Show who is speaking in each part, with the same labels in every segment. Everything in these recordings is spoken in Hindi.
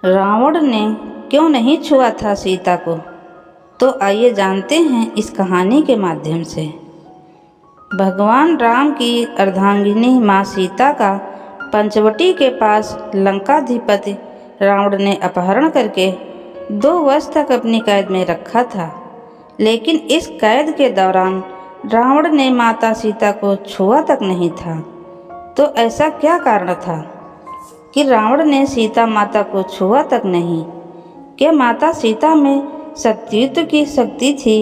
Speaker 1: रावण ने क्यों नहीं छुआ था सीता को, तो आइए जानते हैं इस कहानी के माध्यम से। भगवान राम की अर्धांगिनी माँ सीता का पंचवटी के पास लंकाधिपति रावण ने अपहरण करके 2 वर्ष तक अपनी कैद में रखा था। लेकिन इस कैद के दौरान रावण ने माता सीता को छुआ तक नहीं था। तो ऐसा क्या कारण था कि रावण ने सीता माता को छुआ तक नहीं? क्या माता सीता में सतीत्व की शक्ति थी,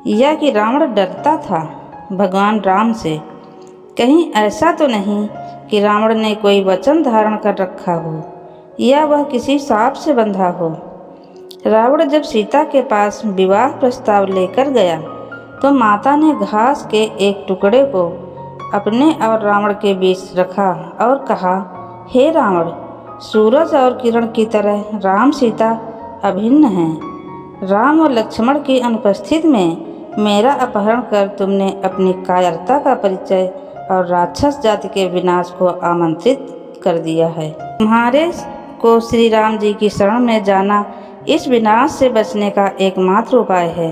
Speaker 1: या कि रावण डरता था भगवान राम से? कहीं ऐसा तो नहीं कि रावण ने कोई वचन धारण कर रखा हो, या वह किसी शाप से बंधा हो। रावण जब सीता के पास विवाह प्रस्ताव लेकर गया तो माता ने घास के एक टुकड़े को अपने और रावण के बीच रखा और कहा, हे रावण, सूरज और किरण की तरह राम सीता अभिन्न हैं। राम और लक्ष्मण की अनुपस्थिति में मेरा अपहरण कर तुमने अपनी कायरता का परिचय और राक्षस जाति के विनाश को आमंत्रित कर दिया है। तुम्हारे को श्री राम जी की शरण में जाना इस विनाश से बचने का एकमात्र उपाय है,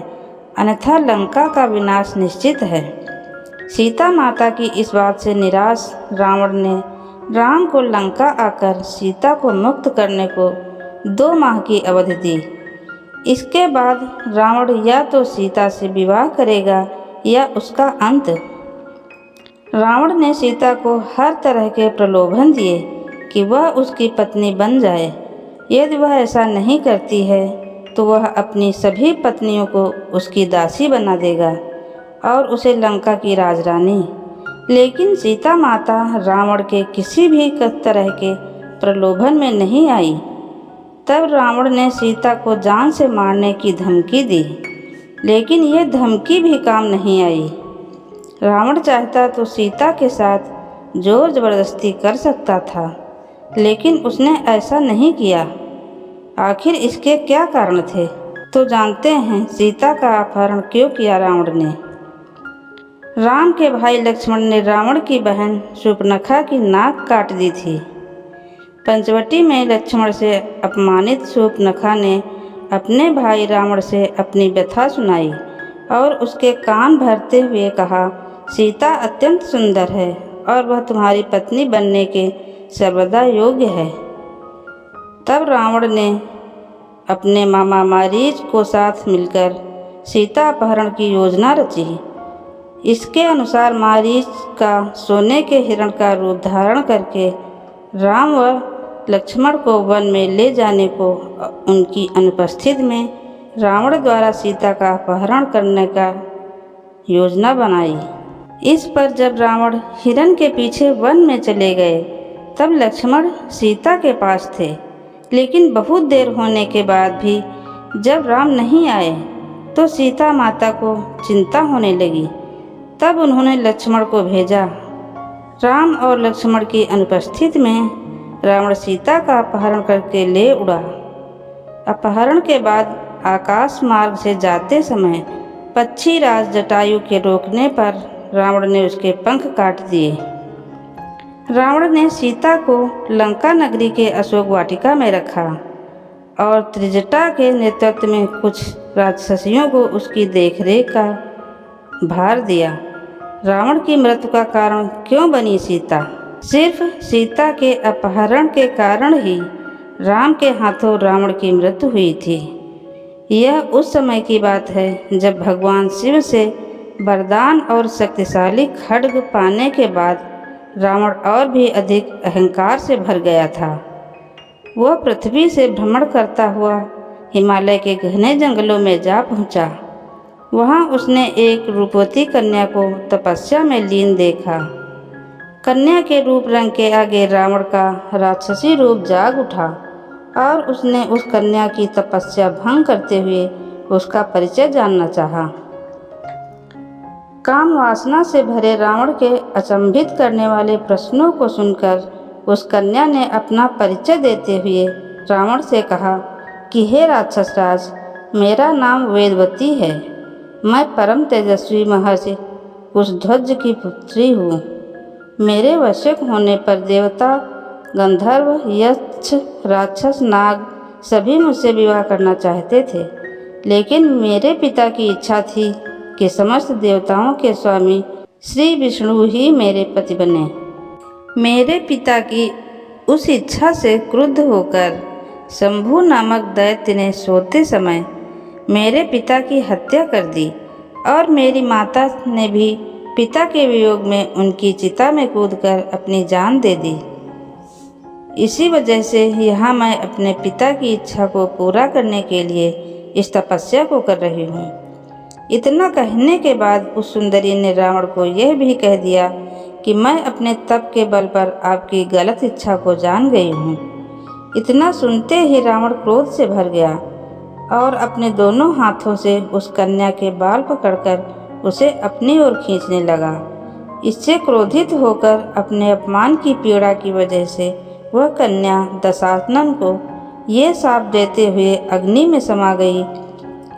Speaker 1: अन्यथा लंका का विनाश निश्चित है। सीता माता की इस बात से निराश रावण ने राम को लंका आकर सीता को मुक्त करने को 2 माह की अवधि दी। इसके बाद रावण या तो सीता से विवाह करेगा या उसका अंत। रावण ने सीता को हर तरह के प्रलोभन दिए कि वह उसकी पत्नी बन जाए। यदि वह ऐसा नहीं करती है तो वह अपनी सभी पत्नियों को उसकी दासी बना देगा और उसे लंका की राजरानी। लेकिन सीता माता रावण के किसी भी तरह के प्रलोभन में नहीं आई। तब रावण ने सीता को जान से मारने की धमकी दी, लेकिन यह धमकी भी काम नहीं आई। रावण चाहता तो सीता के साथ जोर जबरदस्ती कर सकता था, लेकिन उसने ऐसा नहीं किया। आखिर इसके क्या कारण थे? तो जानते हैं सीता का अपहरण क्यों किया रावण ने। राम के भाई लक्ष्मण ने रावण की बहन शूर्पणखा की नाक काट दी थी। पंचवटी में लक्ष्मण से अपमानित शूर्पणखा ने अपने भाई रावण से अपनी व्यथा सुनाई और उसके कान भरते हुए कहा, सीता अत्यंत सुंदर है और वह तुम्हारी पत्नी बनने के सर्वदा योग्य है। तब रावण ने अपने मामा मारीच को साथ मिलकर सीता अपहरण की योजना रची। इसके अनुसार मारीच का सोने के हिरण का रूप धारण करके राम व लक्ष्मण को वन में ले जाने को उनकी अनुपस्थिति में रावण द्वारा सीता का अपहरण करने का योजना बनाई। इस पर जब रावण हिरण के पीछे वन में चले गए तब लक्ष्मण सीता के पास थे। लेकिन बहुत देर होने के बाद भी जब राम नहीं आए तो सीता माता को चिंता होने लगी। तब उन्होंने लक्ष्मण को भेजा। राम और लक्ष्मण की अनुपस्थिति में रावण सीता का अपहरण करके ले उड़ा। अपहरण के बाद आकाश मार्ग से जाते समय पक्षी राज जटायु के रोकने पर रावण ने उसके पंख काट दिए। रावण ने सीता को लंका नगरी के अशोक वाटिका में रखा और त्रिजटा के नेतृत्व में कुछ राक्षसियों को उसकी देखरेख का भार दिया। रावण की मृत्यु का कारण क्यों बनी सीता? सिर्फ सीता के अपहरण के कारण ही राम के हाथों रावण की मृत्यु हुई थी। यह उस समय की बात है जब भगवान शिव से वरदान और शक्तिशाली खड्ग पाने के बाद रावण और भी अधिक अहंकार से भर गया था। वह पृथ्वी से भ्रमण करता हुआ हिमालय के घने जंगलों में जा पहुंचा। वहां उसने एक रूपवती कन्या को तपस्या में लीन देखा। कन्या के रूप रंग के आगे रावण का राक्षसी रूप जाग उठा और उसने उस कन्या की तपस्या भंग करते हुए उसका परिचय जानना चाहा। काम वासना से भरे रावण के अचंभित करने वाले प्रश्नों को सुनकर उस कन्या ने अपना परिचय देते हुए रावण से कहा कि हे राक्षस राज, मेरा नाम वेदवती है। मैं परम तेजस्वी महर्षि कुशध्वज की पुत्री हूँ। मेरे वश्यक होने पर देवता गंधर्व, यक्ष, राक्षस, नाग सभी मुझसे विवाह करना चाहते थे, लेकिन मेरे पिता की इच्छा थी कि समस्त देवताओं के स्वामी श्री विष्णु ही मेरे पति बने। मेरे पिता की उस इच्छा से क्रुद्ध होकर शंभु नामक दैत्य ने सोते समय मेरे पिता की हत्या कर दी और मेरी माता ने भी पिता के वियोग में उनकी चिता में कूदकर अपनी जान दे दी। इसी वजह से यहाँ मैं अपने पिता की इच्छा को पूरा करने के लिए इस तपस्या को कर रही हूँ। इतना कहने के बाद उस सुंदरी ने रावण को यह भी कह दिया कि मैं अपने तप के बल पर आपकी गलत इच्छा को जान गई हूँ। इतना सुनते ही रावण क्रोध से भर गया और अपने दोनों हाथों से उस कन्या के बाल पकड़कर उसे अपनी ओर खींचने लगा। इससे क्रोधित होकर अपने अपमान की पीड़ा की वजह से वह कन्या दशानन को ये शाप देते हुए अग्नि में समा गई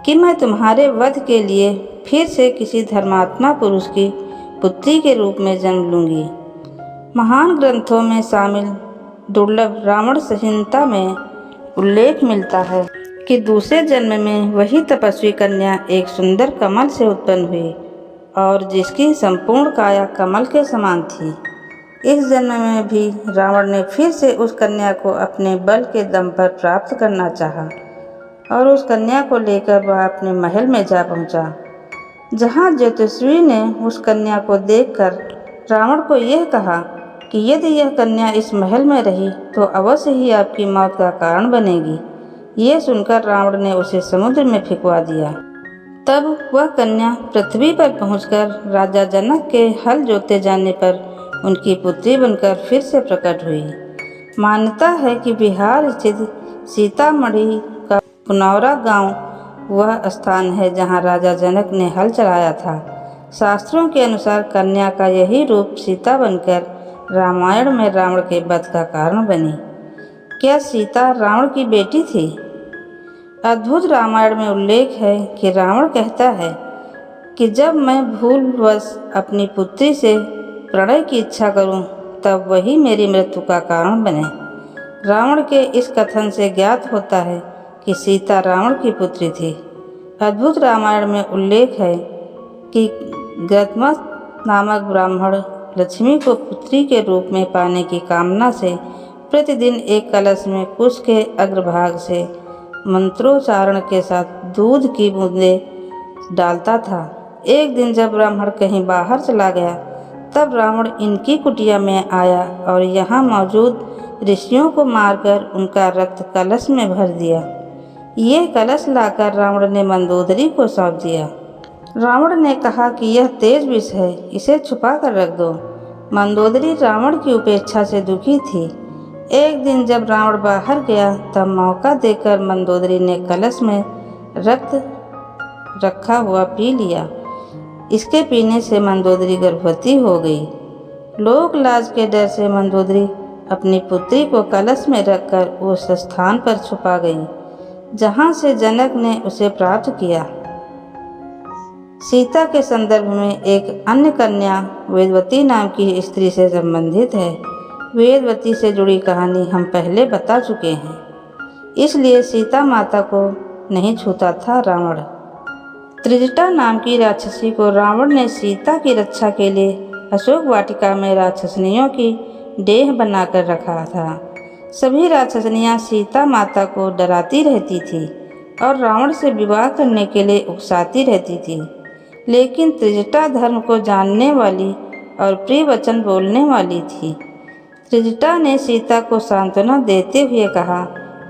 Speaker 1: कि मैं तुम्हारे वध के लिए फिर से किसी धर्मात्मा पुरुष की पुत्री के रूप में जन्म लूँगी। महान ग्रंथों में शामिल दुर्लभ रावण संहिता में उल्लेख मिलता है कि दूसरे जन्म में वही तपस्वी कन्या एक सुंदर कमल से उत्पन्न हुई और जिसकी संपूर्ण काया कमल के समान थी। इस जन्म में भी रावण ने फिर से उस कन्या को अपने बल के दम पर प्राप्त करना चाहा और उस कन्या को लेकर वह अपने महल में जा पहुंचा, जहां ज्योतिषी ने उस कन्या को देखकर रावण को यह कहा कि यदि यह कन्या इस महल में रही तो अवश्य ही आपकी मौत का कारण बनेगी। ये सुनकर रावण ने उसे समुद्र में फेंकवा दिया। तब वह कन्या पृथ्वी पर पहुंचकर राजा जनक के हल जोते जाने पर उनकी पुत्री बनकर फिर से प्रकट हुई। मान्यता है कि बिहार स्थित सीतामढ़ी का पुनौरा गांव वह स्थान है जहां राजा जनक ने हल चलाया था। शास्त्रों के अनुसार कन्या का यही रूप सीता बनकर रामायण में रावण के वध का कारण बनी। क्या सीता रावण की बेटी थी? अद्भुत रामायण में उल्लेख है कि रावण कहता है कि जब मैं भूलवश अपनी पुत्री से प्रणय की इच्छा करूं, तब वही मेरी मृत्यु का कारण बने। रावण के इस कथन से ज्ञात होता है कि सीता रावण की पुत्री थी। अद्भुत रामायण में उल्लेख है कि गौतम नामक ब्राह्मण लक्ष्मी को पुत्री के रूप में पाने की कामना से प्रतिदिन एक कलश में कुश के अग्रभाग से मंत्रोच्चारण के साथ दूध की बूंदें डालता था। एक दिन जब ब्राह्मण कहीं बाहर चला गया, तब रावण इनकी कुटिया में आया और यहाँ मौजूद ऋषियों को मारकर उनका रक्त कलश में भर दिया। ये कलश लाकर रावण ने मंदोदरी को सौंप दिया। रावण ने कहा कि यह तेज विष है, इसे छुपा कर रख दो। मंदोदरी रावण की उपेक्षा से दुखी थी। एक दिन जब रावण बाहर गया, तब मौका देकर मंदोदरी ने कलश में रक्त रखा हुआ पी लिया। इसके पीने से मंदोदरी गर्भवती हो गई। लोक लाज के डर से मंदोदरी अपनी पुत्री को कलश में रखकर उस स्थान पर छुपा गई जहाँ से जनक ने उसे प्राप्त किया। सीता के संदर्भ में एक अन्य कन्या वेदवती नाम की स्त्री से संबंधित है। वेदवती से जुड़ी कहानी हम पहले बता चुके हैं, इसलिए सीता माता को नहीं छूता था रावण। त्रिजटा नाम की राक्षसी को रावण ने सीता की रक्षा के लिए अशोक वाटिका में राक्षसनियों की डेह बनाकर रखा था। सभी राक्षसनियाँ सीता माता को डराती रहती थी और रावण से विवाह करने के लिए उकसाती रहती थी, लेकिन त्रिजटा धर्म को जानने वाली और प्रिय वचन बोलने वाली थी। त्रिजटा ने सीता को सांत्वना देते हुए कहा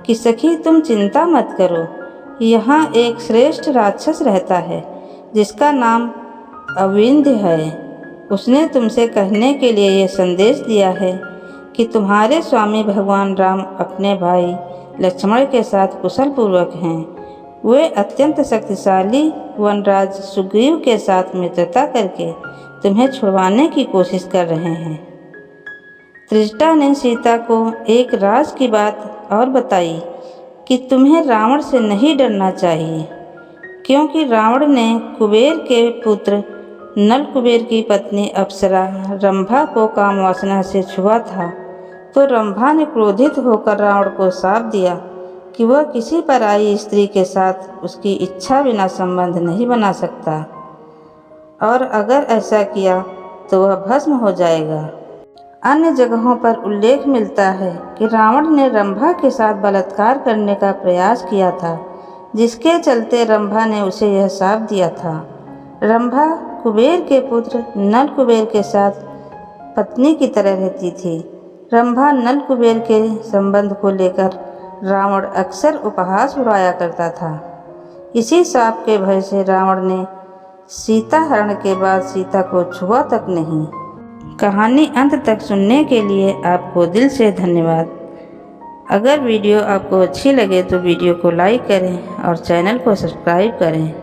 Speaker 1: कि सखी, तुम चिंता मत करो, यहाँ एक श्रेष्ठ राक्षस रहता है जिसका नाम अविंध्य है। उसने तुमसे कहने के लिए यह संदेश दिया है कि तुम्हारे स्वामी भगवान राम अपने भाई लक्ष्मण के साथ कुशल पूर्वक हैं। वे अत्यंत शक्तिशाली वनराज सुग्रीव के साथ मित्रता करके तुम्हें छुड़वाने की कोशिश कर रहे हैं। त्रिजटा ने सीता को एक राज की बात और बताई कि तुम्हें रावण से नहीं डरना चाहिए, क्योंकि रावण ने कुबेर के पुत्र नल कुबेर की पत्नी अप्सरा रंभा को कामवासना से छुआ था। तो रंभा ने क्रोधित होकर रावण को शाप दिया कि वह किसी पराई स्त्री के साथ उसकी इच्छा बिना संबंध नहीं बना सकता, और अगर ऐसा किया तो वह भस्म हो जाएगा। अन्य जगहों पर उल्लेख मिलता है कि रावण ने रंभा के साथ बलात्कार करने का प्रयास किया था, जिसके चलते रंभा ने उसे यह शाप दिया था। रंभा कुबेर के पुत्र नल कुबेर के साथ पत्नी की तरह रहती थी। रंभा नल कुबेर के संबंध को लेकर रावण अक्सर उपहास उड़ाया करता था। इसी शाप के भय से रावण ने सीता हरण के बाद सीता को छुआ तक नहीं। कहानी अंत तक सुनने के लिए आपको दिल से धन्यवाद। अगर वीडियो आपको अच्छी लगे तो वीडियो को लाइक करें और चैनल को सब्सक्राइब करें।